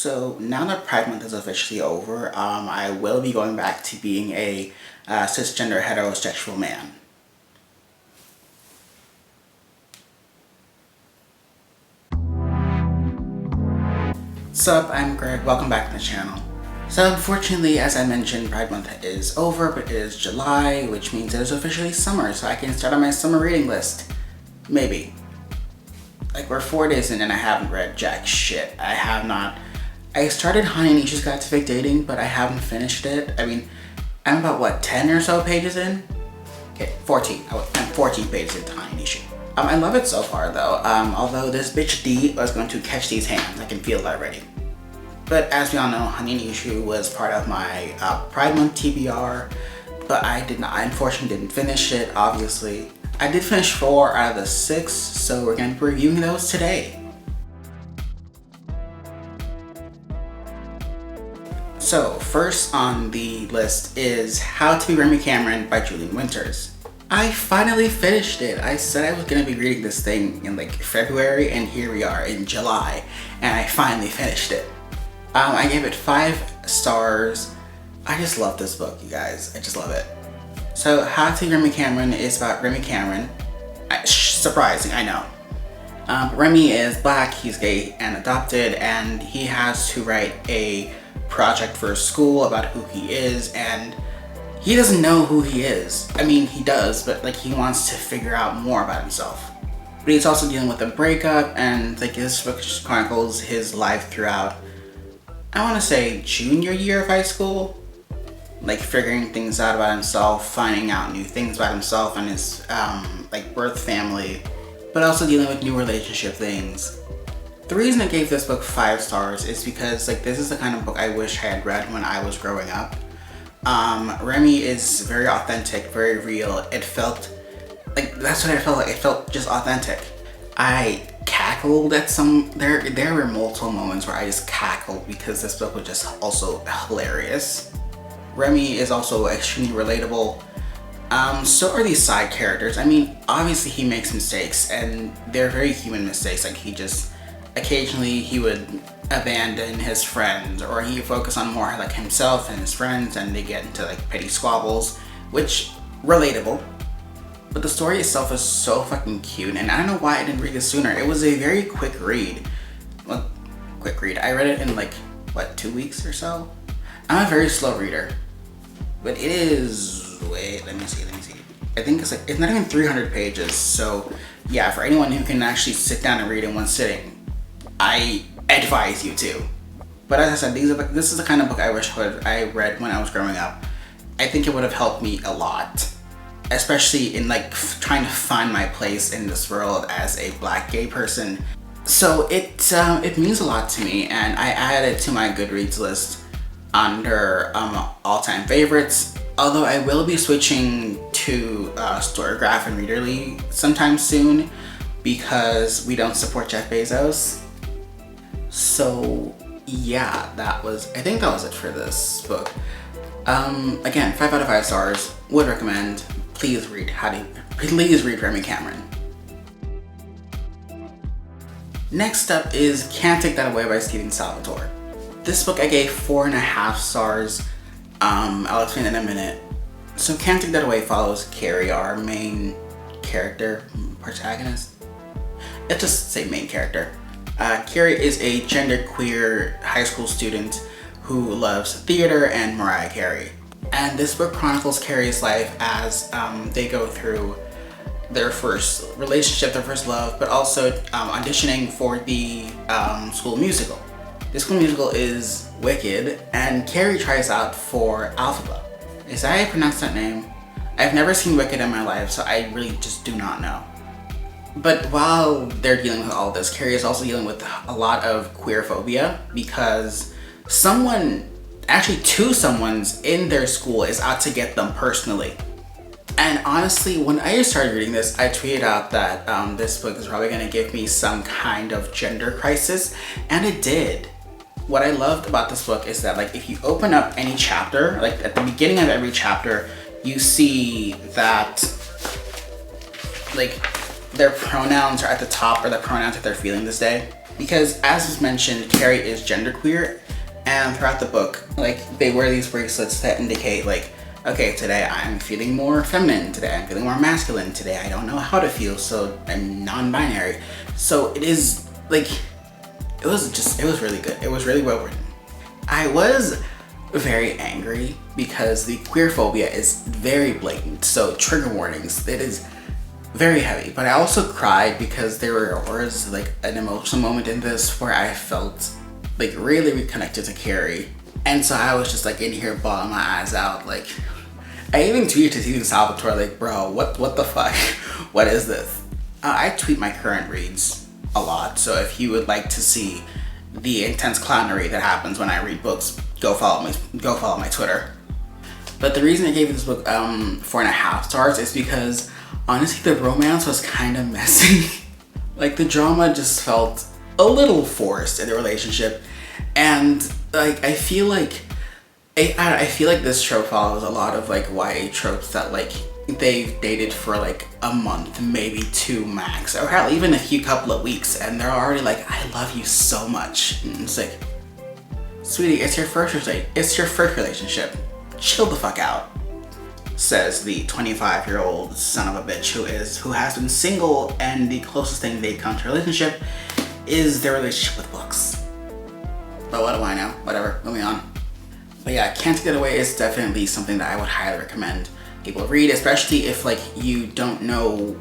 So now that Pride Month is officially over, I will be going back to being a cisgender heterosexual man. Sup, I'm Greg, welcome back to the channel. So unfortunately, as I mentioned, Pride Month is over, but it is July, which means it is officially summer, so I can start on my summer reading list. Maybe. Like, we're 4 days in and I haven't read jack shit. I have not. I started Hani and Ishu's Guide to Fake Dating, but I haven't finished it. I mean, I'm about, what, 10 or so pages in? Okay, 14. I'm 14 pages into Hani and Ishu. I love it so far, though. Although this bitch D was going to catch these hands. I can feel it already. But as we all know, Hani and Ishu was part of my Pride Month TBR, but I unfortunately didn't finish it, obviously. I did finish 4 out of the 6, so we're going to be reviewing those today. So, first on the list is How to Be Remy Cameron by Julian Winters. I finally finished it. I said I was going to be reading this thing in like February, and here we are in July, and I finally finished it. I gave it 5 stars. I just love this book, you guys. I just love it. So, How to Be Remy Cameron is about Remy Cameron. Surprising, I know. Remy is black, he's gay and adopted, and he has to write a project for school about who he is, and he doesn't know who he is. I mean, he does, but like he wants to figure out more about himself. But he's also dealing with a breakup, and like this book chronicles his life throughout, I want to say, junior year of high school. Like figuring things out about himself, finding out new things about himself and his like birth family, but also dealing with new relationship things. The reason I gave this book 5 stars is because like this is the kind of book I wish I had read when I was growing up. Remy is very authentic, very real. It felt like, that's what it felt like. It felt just authentic. I cackled at there were multiple moments where I just cackled because this book was just also hilarious. Remy is also extremely relatable. So are these side characters. I mean, obviously he makes mistakes, and they're very human mistakes. Like occasionally he would abandon his friends, or he would focus on more like himself and his friends, and they get into like petty squabbles, which, relatable. But the story itself is so fucking cute, and I don't know why I didn't read this sooner. It was a very quick read. Well, quick read. I read it in like, what, 2 weeks or so? I'm a very slow reader. But it is, wait, let me see. I think it's not even 300 pages. So yeah, for anyone who can actually sit down and read in one sitting, I advise you to. But as I said, this is the kind of book I wish I read when I was growing up. I think it would have helped me a lot, especially in like trying to find my place in this world as a black gay person. So it means a lot to me, and I added it to my Goodreads list under all-time favorites, although I will be switching to Storygraph and Readerly sometime soon because we don't support Jeff Bezos. So yeah, I think that was it for this book. Again, 5 out of 5 stars, would recommend. Please read Remy Cameron. Next up is Can't Take That Away by Steven Salvatore. This book I gave 4.5 stars. I'll explain in a minute. So Can't Take That Away follows Carrie, our main character, protagonist. Let's just say main character. Carrie is a genderqueer high school student who loves theater and Mariah Carey. And this book chronicles Carrie's life as they go through their first relationship, their first love, but also auditioning for the school musical. The school musical is Wicked, and Carrie tries out for Alphaba. Is that how you pronounce that name? I've never seen Wicked in my life, so I really just do not know. But while they're dealing with all this, Carrie is also dealing with a lot of queer phobia because two someones in their school is out to get them personally. And honestly, when I started reading this, I tweeted out that this book is probably going to give me some kind of gender crisis, and it did. What I loved about this book is that like if you open up any chapter, like at the beginning of every chapter, you see that like their pronouns are at the top, or the pronouns that they're feeling this day. Because as was mentioned, Carrie is genderqueer, and throughout the book, like, they wear these bracelets that indicate, like, okay, today I'm feeling more feminine, today I'm feeling more masculine, today I don't know how to feel, so I'm non-binary. So it is, like, it was really good. It was really well written. I was very angry because the queer phobia is very blatant, so trigger warnings, it is very heavy. But I also cried because there was like an emotional moment in this where I felt like really reconnected to Carrie. And so I was just like in here bawling my eyes out. Like, I even tweeted to Steven Salvatore, like, bro, what the fuck? What is this? I tweet my current reads a lot, so if you would like to see the intense clownery that happens when I read books, go follow my Twitter. But the reason I gave this book 4.5 stars is because honestly the romance was kind of messy. Like, the drama just felt a little forced in the relationship, and like I feel like this trope follows a lot of like YA tropes that like they've dated for like a month, maybe 2 max, or hell, even a few couple of weeks, and they're already like, I love you so much. And it's like, sweetie, it's your first relationship. Chill the fuck out, says the 25-year-old son of a bitch who has been single, and the closest thing they come to a relationship is their relationship with books. But what do I know? Whatever, moving on. But yeah, Can't Get Away is definitely something that I would highly recommend people read, especially if like you don't know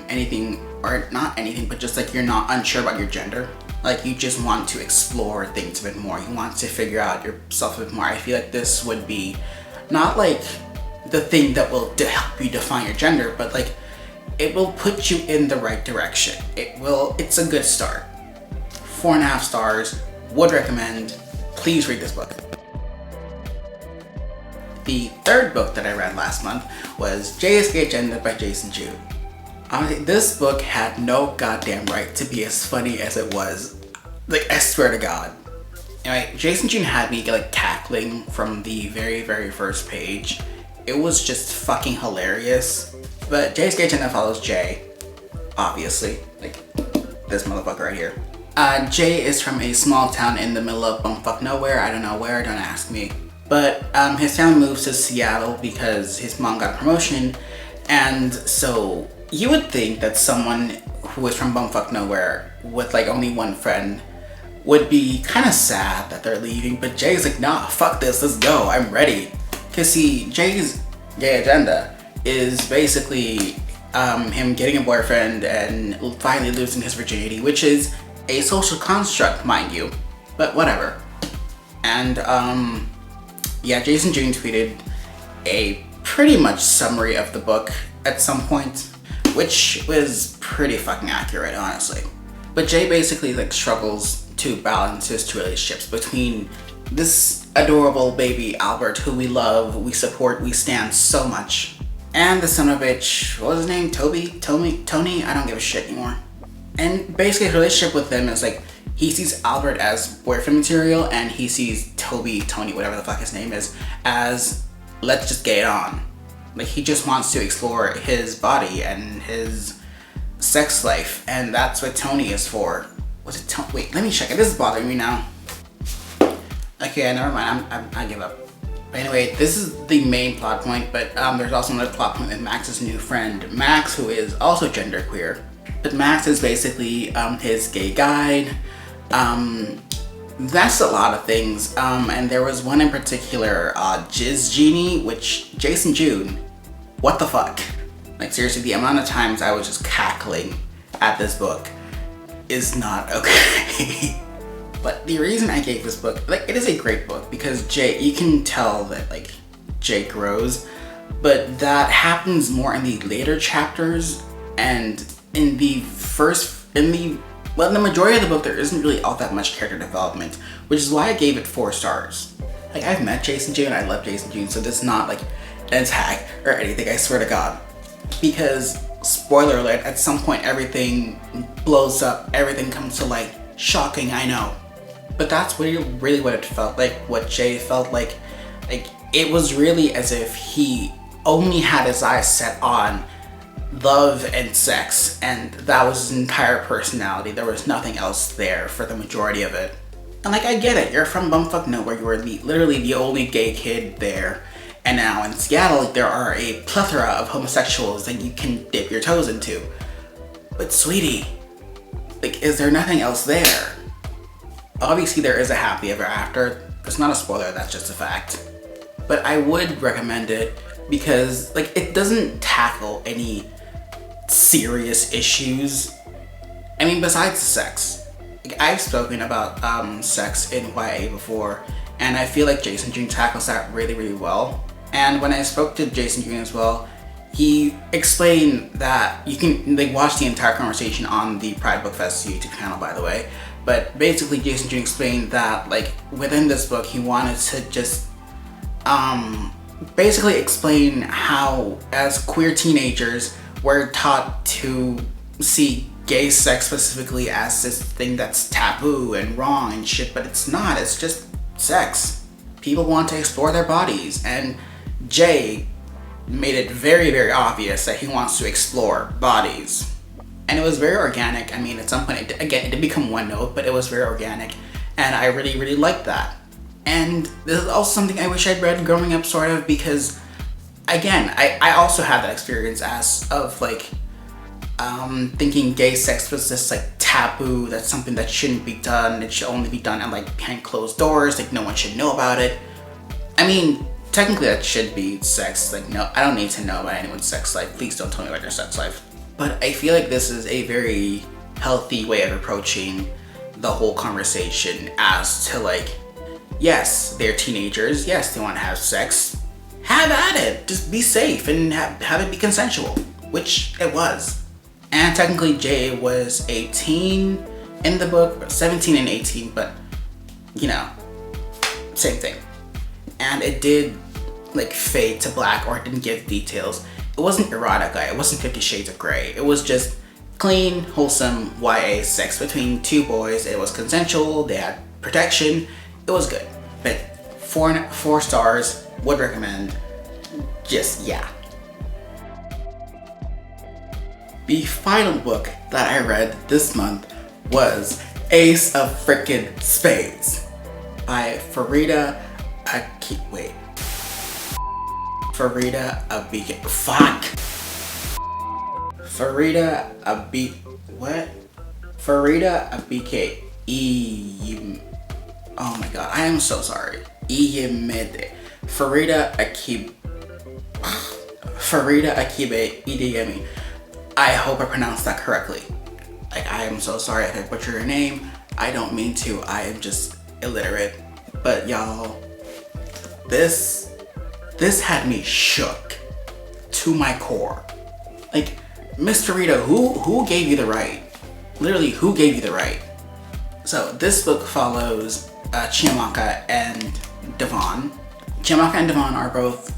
anything, or not anything, but just like you're not unsure about your gender. Like, you just want to explore things a bit more. You want to figure out yourself a bit more. I feel like this would be not like the thing that will help you define your gender, but like it will put you in the right direction. It's a good start. 4.5 stars, would recommend. Please read this book. The third book that I read last month was JSK Agenda by Jason June. This book had no goddamn right to be as funny as it was. Like, I swear to God. Anyway, Jason June had me like cackling from the very, very first page. It was just fucking hilarious. But JSK Agenda follows Jay, obviously. Like, this motherfucker right here. Jay is from a small town in the middle of bumfuck nowhere. I don't know where, don't ask me. But his family moves to Seattle because his mom got a promotion, and so you would think that someone who is from bumfuck nowhere with like only one friend would be kind of sad that they're leaving, but Jay's like, nah, fuck this, let's go, I'm ready. Cause see, Jay's gay agenda is basically him getting a boyfriend and finally losing his virginity, which is a social construct, mind you, but whatever. And yeah, Jason June tweeted a pretty much summary of the book at some point, which was pretty fucking accurate, honestly. But Jay basically like struggles to balance his 2 relationships between this adorable baby Albert, who we love, we support, we stand so much, and the son of a bitch, what was his name? Tony? I don't give a shit anymore. And basically his relationship with them is like, he sees Albert as boyfriend material, and he sees Tony, whatever the fuck his name is, as let's just get it on. Like, he just wants to explore his body and his sex life, and that's what Tony is for. Was it Tony? Wait, let me check it. This is bothering me now. Okay, never mind. I give up. But anyway, this is the main plot point, but there's also another plot point with Max's new friend, Max, who is also genderqueer. But Max is basically his gay guide. That's a lot of things. And there was one in particular, Jizz Genie, which Jason June, what the fuck? Like, seriously, the amount of times I was just cackling at this book is not okay. But the reason I gave this book, like, it is a great book because Jay, you can tell that like Jay grows, but that happens more in the later chapters, and in the majority of the book there isn't really all that much character development, which is why I gave it 4 stars. Like, I've met Jason June, I love Jason June, so this is not like an attack or anything, I swear to God. Because, spoiler alert, at some point everything blows up, everything comes to light. Shocking, I know. But that's really what it felt like, what Jay felt like. Like, it was really as if he only had his eyes set on love and sex, and that was his entire personality. There was nothing else there for the majority of it. And like, I get it, you're from bumfuck nowhere, you were literally the only gay kid there, and now in Seattle there are a plethora of homosexuals that you can dip your toes into. But sweetie, like, is there nothing else there? Obviously there is a happy ever after. It's not a spoiler, that's just a fact. But I would recommend it because like, it doesn't tackle any serious issues. I mean, besides the sex. Like, I've spoken about sex in YA before, and I feel like Jason June tackles that really, really well. And when I spoke to Jason June as well, he explained that you can like watch the entire conversation on the Pride Book Fest YouTube channel, by the way. But basically, Jason June explained that like within this book, he wanted to just basically explain how, as queer teenagers, we're taught to see gay sex specifically as this thing that's taboo and wrong and shit, but it's not. It's just sex. People want to explore their bodies, and Jay made it very, very obvious that he wants to explore bodies. And it was very organic. I mean, at some point, it did become one note, but it was very organic, and I really, really liked that. And this is also something I wish I'd read growing up, sort of, because again, I also had that experience as of like thinking gay sex was this like taboo, that's something that shouldn't be done, it should only be done at like behind closed doors, like no one should know about it. I mean, technically that should be sex, like no, I don't need to know about anyone's sex life, please don't tell me about your sex life. But I feel like this is a very healthy way of approaching the whole conversation as to like, yes, they're teenagers, yes, they want to have sex, have at it, just be safe and have it be consensual, which it was. And technically Jay was 18 in the book, 17 and 18, but you know, same thing. And it did like fade to black, or it didn't give details. It wasn't erotica, it wasn't 50 Shades of Grey. It was just clean, wholesome YA sex between two boys. It was consensual, they had protection, it was good. But four stars, would recommend, just yeah. The final book that I read this month was Ace of Frickin' Spades by Farida Abike oh my god, I am so sorry. Farida Akibe Ideyemi. I hope I pronounced that correctly. Like, I am so sorry if I butcher your name. I don't mean to, I am just illiterate. But y'all, this had me shook to my core. Like, Miss Farida, who gave you the right? Literally, who gave you the right? So this book follows Chiamaka and Devon. Chiamaka and Devon are both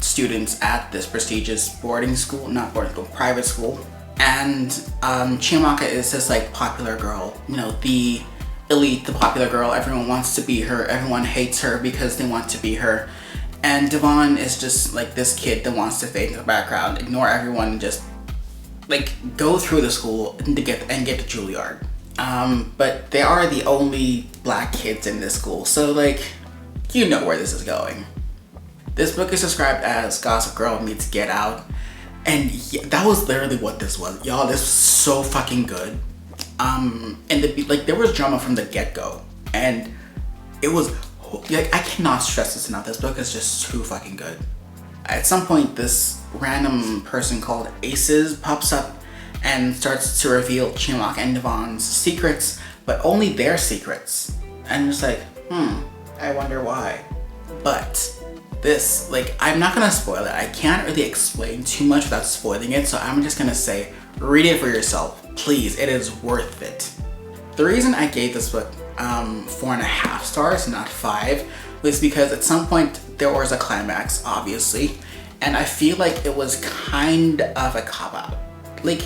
students at this prestigious private school. And Chiamaka is this like popular girl, you know, the elite, the popular girl. Everyone wants to be her, everyone hates her because they want to be her. And Devon is just like this kid that wants to fade in the background, ignore everyone, just like go through the school and get to Juilliard. But they are the only black kids in this school, so like, you know where this is going. This book is described as Gossip Girl meets Get Out, and yeah, that was literally what this was. Y'all, this was so fucking good. And there was drama from the get-go, and it was like, I cannot stress this enough. This book is just too fucking good. At some point, this random person called Aces pops up and starts to reveal Chiamaka and Devon's secrets, but only their secrets. And it's like, I wonder why. But this, like, I'm not gonna spoil it. I can't really explain too much without spoiling it, so I'm just gonna say, read it for yourself. Please, it is worth it. The reason I gave this book 4.5 stars, not 5, was because at some point there was a climax, obviously, and I feel like it was kind of a cop-out. Like,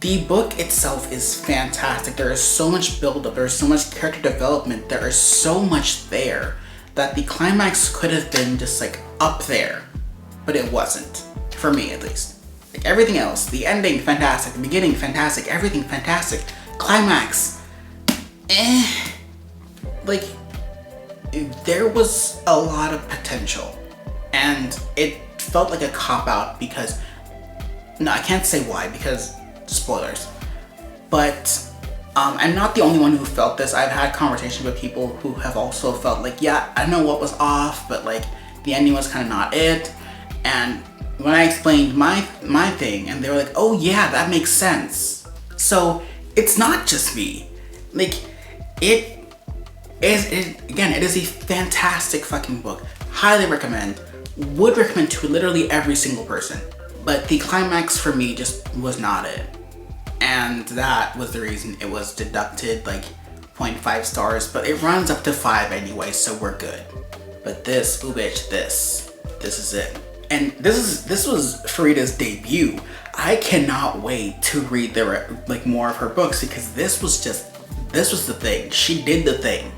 the book itself is fantastic. There is so much build-up, there is so much character development, there is so much there that the climax could have been just like up there, but it wasn't, for me at least. Like everything else, the ending, fantastic. The beginning, fantastic. Everything, fantastic. Climax, like, there was a lot of potential. And it felt like a cop-out because, no, I can't say why because spoilers. But I'm not the only one who felt this. I've had conversations with people who have also felt like, yeah, I know what was off, but like the ending was kind of not it. And when I explained my thing, and they were like, oh yeah, that makes sense. So it's not just me. Like, it is a fantastic fucking book. Highly recommend. Would recommend to literally every single person. But the climax for me just was not it. And that was the reason it was deducted like 0.5 stars, but it runs up to 5 anyway, so we're good. But this, ooh bitch, this is it. And this was Farida's debut. I cannot wait to read like more of her books because this was the thing. She did the thing.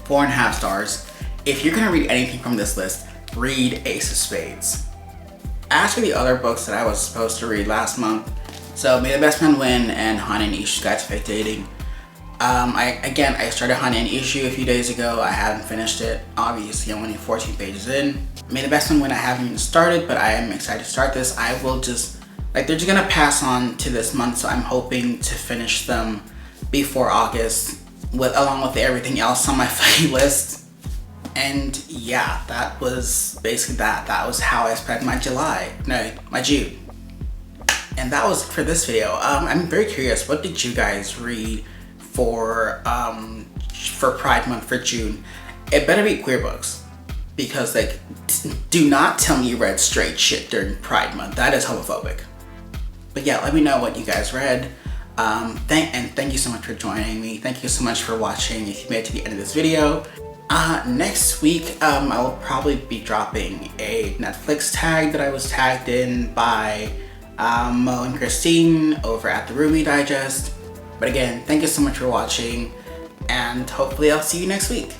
4.5 stars. If you're gonna read anything from this list, read Ace of Spades. As for the other books that I was supposed to read last month, so May the Best Man Win and Hani and Ishu Guide to Fake Dating. I started Hani and Ishu a few days ago. I haven't finished it. Obviously, I'm only 14 pages in. May the Best Man Win I haven't even started, but I am excited to start this. I will just, like, they're just gonna pass on to this month, so I'm hoping to finish them before August, along with everything else on my fucking list. And yeah, that was basically that. That was how I spent my June. And that was for this video. I'm very curious, what did you guys read for Pride Month for June? It better be queer books. Because, like, do not tell me you read straight shit during Pride Month. That is homophobic. But yeah, let me know what you guys read. Thank you so much for joining me. Thank you so much for watching if you made it to the end of this video. Next week, I will probably be dropping a Netflix tag that I was tagged in by Mo and Christine over at the Ruby Digest. But again, thank you so much for watching, and hopefully I'll see you next week.